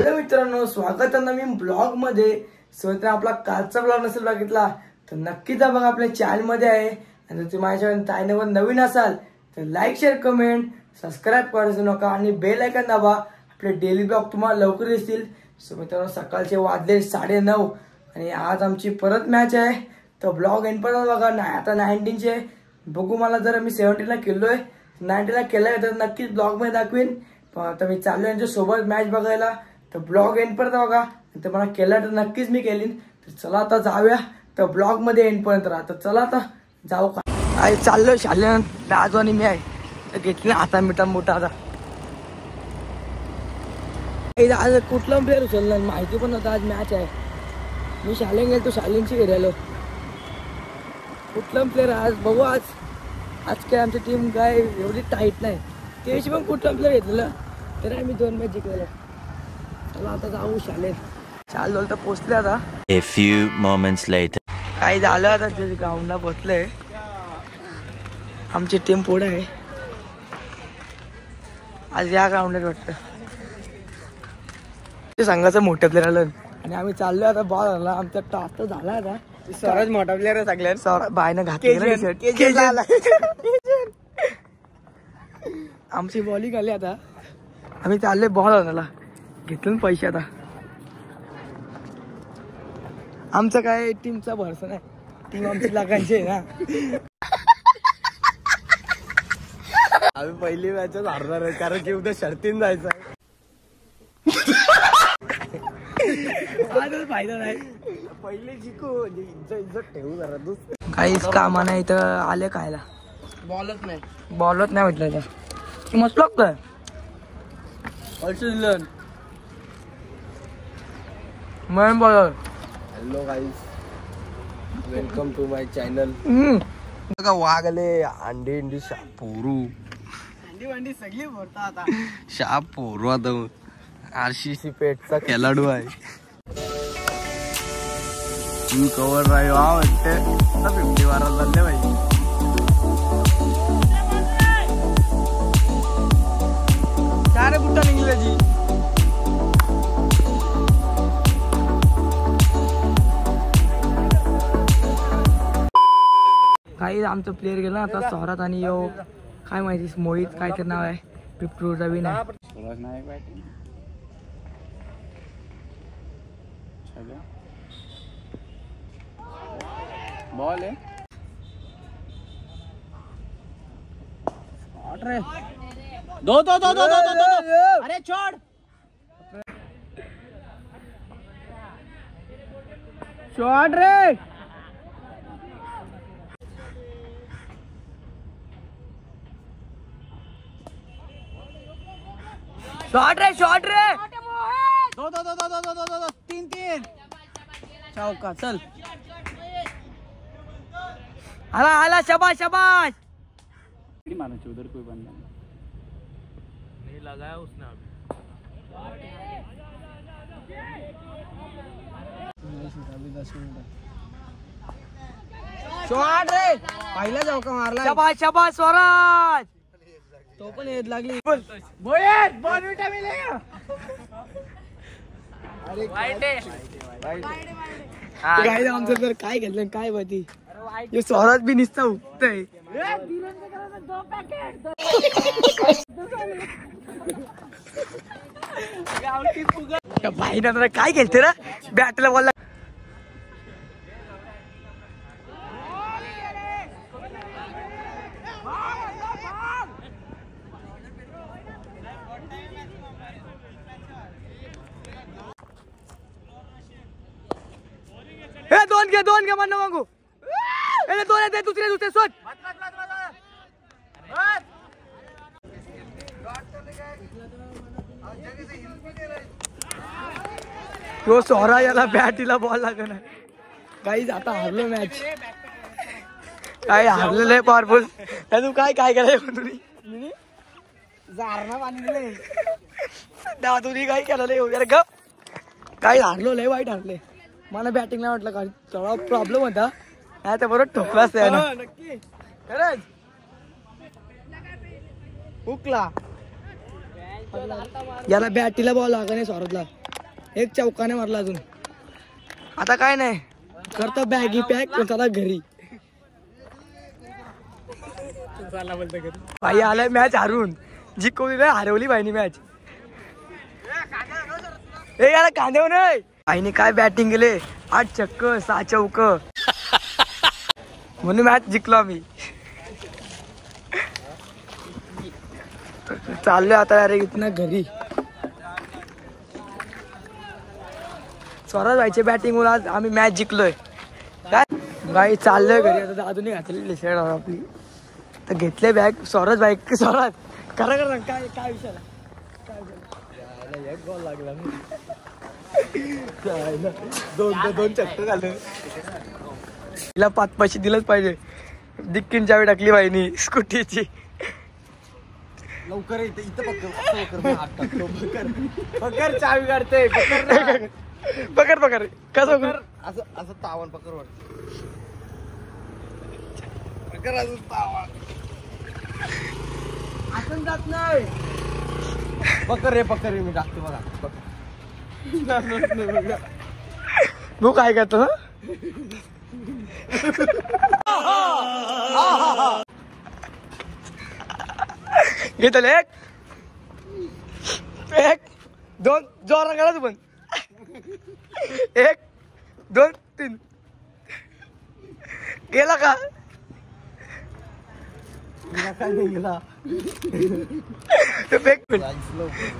Hello मित्रांनो, स्वागत आहे नवीन ब्लॉग मध्ये। तर आपला कालचा ब्लॉग नसेल बघितला तर नक्कीच बघा, आपल्या चॅनल मध्ये आहे। आणि जर तुम्ही माझ्या चॅनलवर नवीन असाल तर लाईक शेअर कमेंट सबस्क्राईब करायचं नका आणि बेल आयकॉन दाबा। आपले डेली ब्लॉग तुम्हाला लवकर दिसतील। सो मित्रांनो, सकाळचे वाजले 9:30 आणि आज आमची परत मॅच आहे। तर ब्लॉग एंड पर्यंत बघा। नाही आता 19चे बघू, मला जर मी 17 ला केलोय 19 ला केलाय तर नक्कीच ब्लॉग मध्ये दाखवेन। तर मी चाललो यांच्या सोबत मॅच बघायला। तर ब्लॉग एंड पर्यंत बघा, तर मला केला तर नक्कीच मी केलीन। तर चला आता जाऊया, तर ब्लॉग मध्ये एंड पर्यंत राहा। तर चला आता जाऊ का आई, चाललोय शालेन आज आणि मी आहे। तर घेतली आता मिठा मोठा आता आज कुठला प्लेअर उचलला माहिती पण नव्हतं। आज मॅच आहे, मी शालेन गेलो, शालेनची घरी आलो। कुठला प्लेअर आज बघू। आज काय आमची टीम काय एवढी टाईट नाही, त्याशी पण कुठला प्लेअर घेतलेलं तर आम्ही 2 मॅच जिंकलेलो। चला आता जाऊ शालेन। चाल तर पोचले आता। A few moments later. काय झालं आता, ते ग्राउंडला पोचले। आमची टीम पुढे आहे आज या ग्राउंडला वाटतं। ते संघाचं मोठं प्लेअर आलं आणि आम्ही चाललो आता। बॉल आला आमचा टॉप तर झाला आता। स्वराज मोठा प्लेअर सगळ्यात सौरभ बायनं घातली। आमची बॉलिंग आली आता, आम्ही चालले बॉल आणायला। घेतलं पैसे आता। आमचं काय टीमचा भरोसा नाही, टीम आमची लाखांची आहे ना। आम्ही पहिली मॅचच हारणार आहे, कारण की उद्या शर्तीन जायचं आहे। फायदा नाही, पहिले जिंकू इज्जत ठेवू जरा। दुसरं काहीच कामा नाही इथं आले खायला। बॉलच नाही बॉलच नाही म्हटलं तर मस्त लागतं। मन bowler. Hello guys, welcome to my channel. बघा वागले अंडी अंडी पोरू अंडी वंडी सगळी भरता आता। शाप पोरू आता RCC पेटचा खेळाडू आहे। फुल कव्हर राही वाटते 50 वारा चालले भाई। चार बुट्टा इंग्रजी काही आमचं प्लेअर गेला आता सौरात आणि यो काय माहिती मोहित काय तर नाव आहे। पिप्रू रवी नाही बॉल है रे। दो अरे छोड़। शॉट रे। शॉट रे। दो 3 चौका चल। आला शाबाश शाबाश। मारना चाहिए उधर, कोई बंदा नहीं लगाया उसने शॉट रे, पहिला चौका मारला। शाबाश शाबाश स्वराज। तो पण येत लागली। बॉर्नविटा मिलेगा। काय आमचं तर काय घेतलं काय माहिती। ये स्वराज भी निसता उठतय। भाई ना काय खेळते रे बॅटला बॉल। दोन घे म्हणणं मागू। दोन येते दुसरे सोड। तो सोहरा याला बॅटीला बॉल लागला। काही आता हारलो मॅच, काय हारलेलं आहे पॉवरफुल। तू काय केलंय तुम्ही जारणा बांधले तुम्ही काय केलं ग। काय हारलो लय वाईट हारले। मला बॅटिंगला वाटलं का थोडा प्रॉब्लेम होता, नाही तर बरोबर ठोकलाच त्यानं। नक्की खरंच हुकला याला बॅटीला बॉल लागला नाही सौरभला। एक चौकाने मारला अजून. आता काय नाही करतो बॅगी पॅक चला घरी. भाई आलाय मॅच हारून जिंकवली नाही हरवली भाईनी मॅच. ए याला कांदेव नाही भाईने काय बॅटिंग केले 8 छक्क 6 चौक म्हणून मॅच जिंकलो आम्ही. चाललोय आता अरे इथनं घरी. स्वराज व्हायचे बॅटिंग वर आज आम्ही मॅच जिंकलोय. काय भाई चाललोय घरी आता. अजूनही घातलेली शेड आपली तर घेतले बॅग. स्वराज भाई स्वराज करा करा काय काय विषयाला एक बॉल लागला दोन चक्कर झालं. तिला 5 पैसे दिलंच पाहिजे. डिक्कीन चावी टाकली बाईनी स्कूटीची. लवकर इथं पकड चावी काढते. पकड पकड कसं असं तावण पकड असं तावण असं जात नाही. पकड रे मी टाकतो बघा. तू काय करतो ना घेतल एक 2 जोर करायचं पण 1 2 3 गेला का गेला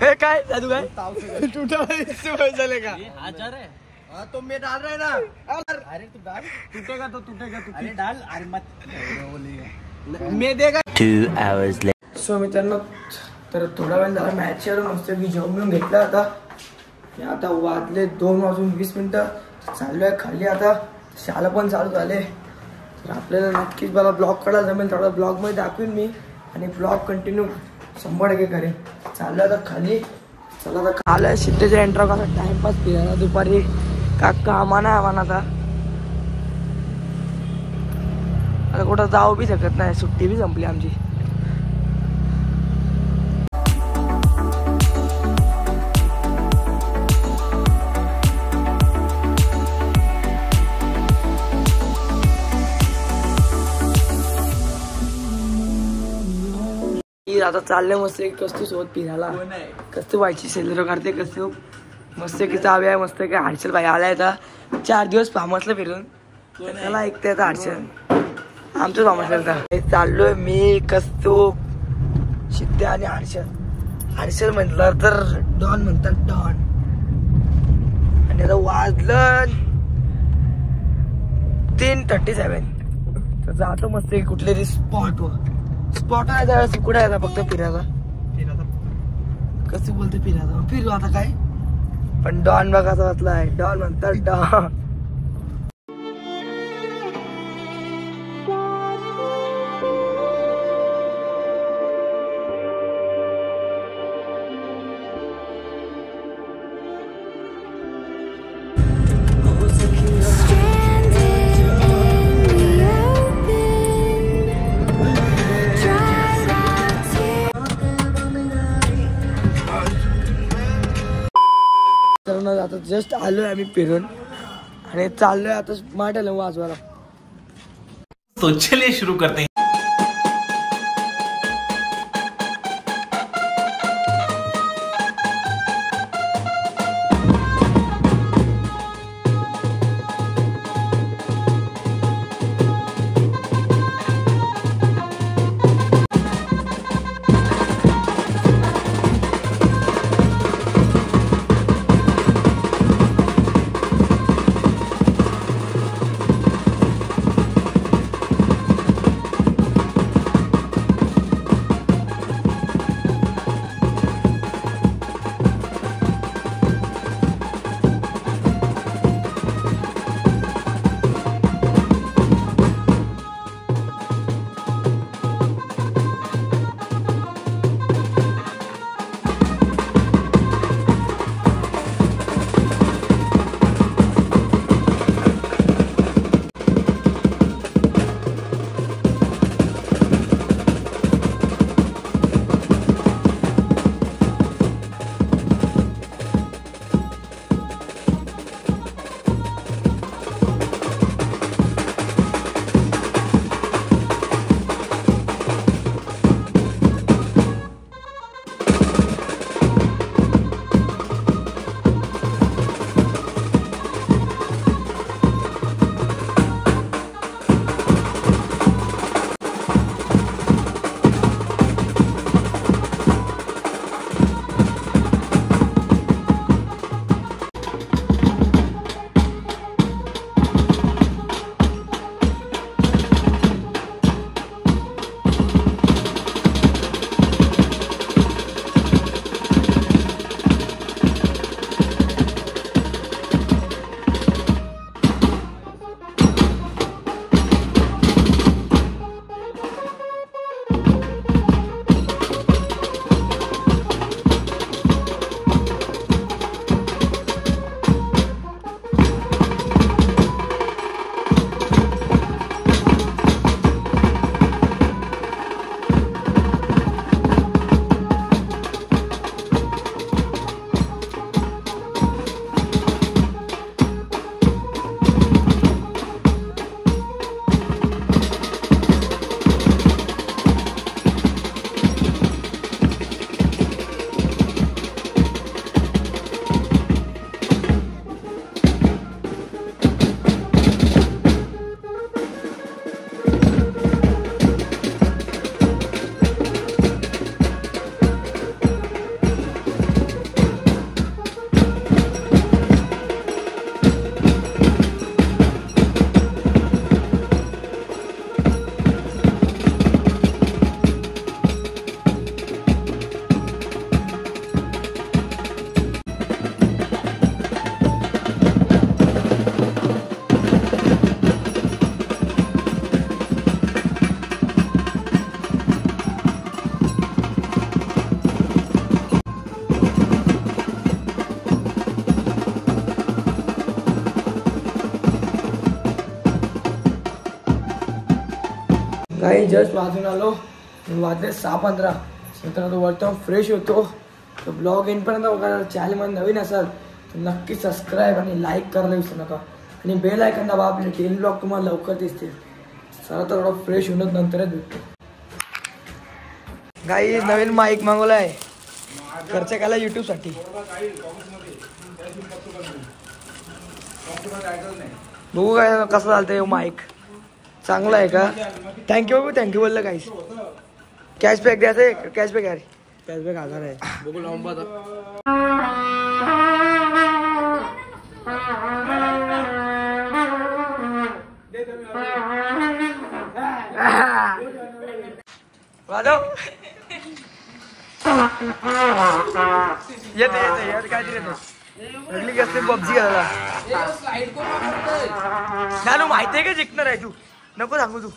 हे काय दादू काय झाले का तो मी डाल रहा है ना. अरे तू डाल टूटेगा तो टूटेगा. तू अरे डाल. अरे मत मी देगा. 2 hours later. सो मित्रांनो तर थोडा वेळ झाला मॅचवर मस्त मी जेवून घेतला होता. आता वाजले 2:20 चाललोय खाली. आता शाळा पण चालू झाले तर आपल्याला नक्कीच मला ब्लॉग काढायला जमेल. थोडा ब्लॉग मध्ये दाखवीन मी आणि ब्लॉग कंटिन्यू 100% करेन. चाललो आता खाली. चला आता आलाय सिद्धेच्या एंट्रा कसा टाइमपास फिरायला दुपारी का कामा नाही आव्हान. आता कुठं जाऊ बी शकत नाही. सुट्टी बी संपली आमची. आता चालले मस्त कस्तू सोबत फिरायला. कस्तू व्हायची सेलर करते कस्तू मस्त की चावी आहे. मस्त काय हर्षल भाई आलाय आता 4 दिवस फार्मसला फिरून. त्याला ऐकता येतं हर्षल आमचं फार्मसला. चाललोय मी कस्तू सिद्धे आणि हर्षल. हर्षल म्हटलं तर डॉन म्हणतात डॉन. आणि आता वाजलं 3:37 तर जातो मस्त कुठले स्पॉट आहे त्यावेळेस. कुठे आहे फक्त फिरायला कसं बोलते फिरायला फिरू आता काय. पण डॉन बघायचा वाचला आहे. डॉन म्हणतात डॉन. आता जस्ट आलोय आम्ही फिरून आणि चाललोय आता स्मार्ट आलो वाजवायला. तो चलिए शुरू करते हैं. काही जस्ट वाजून आलो, वाजले 6:15. तर वरती फ्रेश होतो. तर ब्लॉग येईपर्यंत बघा. चॅनलमध्ये नवीन असाल तर नक्की सबस्क्राईब आणि लाईक करायला विसरू नका. आणि बेल आयकॉन दाबा. आपले डेली ब्लॉग तुम्हाला लवकर दिसतील. चला तर थोडं फ्रेश होऊन नंतरच भेटतो. गाईज नवीन माईक मागवला आहे खर्च केला यूट्यूबसाठी. बघू काय कसं चालतंय माईक. चांगला आहे का? थँक्यू बोललं काहीच. कॅशबॅक द्यायचं आहे. कॅशबॅक यार. कॅशबॅक 1000 आहे. बघू लावून बघा. येते काय तरी रगली असते पबजी घाला. नानू माहिती आहे का जिंकणार आहे तू. नको सांगू तू.